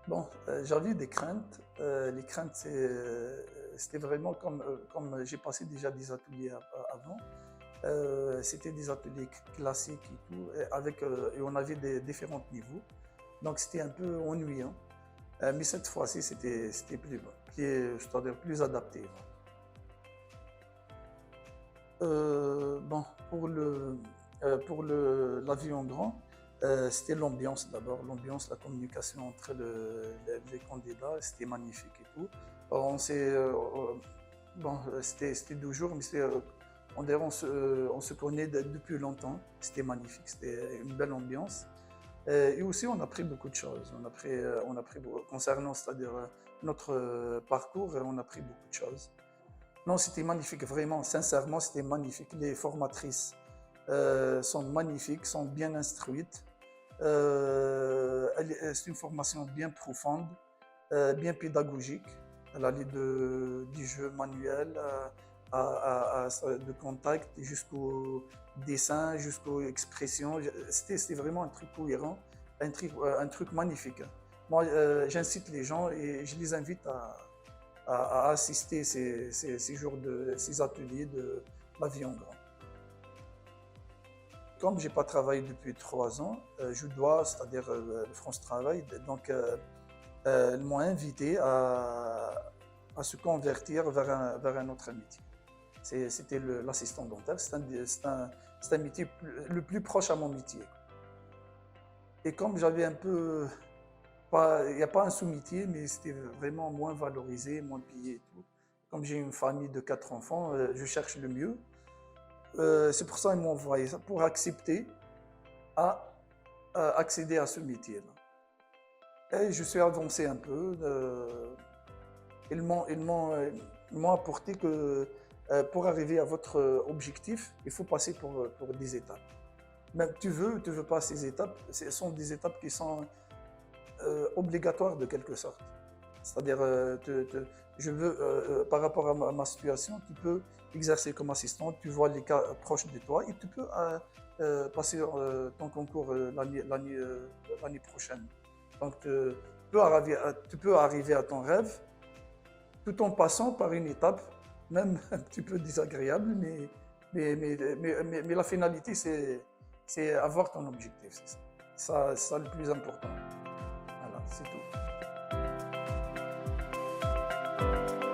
Bon, j'avais des craintes. Les craintes, c'était vraiment comme j'ai passé déjà des ateliers avant. C'était des ateliers classiques et tout, et on avait des différents niveaux. Donc c'était un peu ennuyant. Mais cette fois-ci, c'était c'est-à-dire plus adapté. Bon, pour l'avion grand, c'était l'ambiance d'abord, l'ambiance, la communication entre les candidats, c'était magnifique et tout. On s'est, bon, c'était 2 jours, mais on se connaît depuis longtemps. C'était magnifique, c'était une belle ambiance. Et aussi, on a appris beaucoup de choses. On a appris concernant, c'est-à-dire notre parcours, on a appris beaucoup de choses. Non, c'était magnifique, vraiment, sincèrement, c'était magnifique. Les formatrices sont magnifiques, sont bien instruites. C'est une formation bien profonde, bien pédagogique. Elle allait du jeu manuel de contact jusqu'au dessin, jusqu'aux expressions. C'était vraiment un truc cohérent, un truc magnifique. Moi, j'incite les gens et je les invite à assister ces ateliers de l'avion grand. Comme je n'ai pas travaillé depuis 3 ans, je dois, c'est-à-dire France Travail, donc ils m'ont invité à se convertir vers un autre métier. C'était l'assistant dentaire, c'est un métier le plus proche à mon métier. Et comme j'avais un peu, il n'y a pas un sous-métier, mais c'était vraiment moins valorisé, moins payé et tout. Comme j'ai une famille de 4 enfants, je cherche le mieux. C'est pour ça qu'ils m'ont envoyé ça, pour accepter à, accéder à ce métier-là. Et je suis avancé un peu. Ils m'ont apporté que pour arriver à votre objectif, il faut passer pour des étapes. Même tu veux ou tu ne veux pas ces étapes, ce sont des étapes qui sont obligatoires de quelque sorte. C'est-à-dire, par rapport à ma situation, tu peux exercer comme assistant, tu vois les cas proches de toi et tu peux passer ton concours l'année prochaine. Donc, tu peux arriver à ton rêve tout en passant par une étape, même un petit peu désagréable, mais la finalité, c'est avoir ton objectif. C'est ça le plus important. Voilà, c'est tout.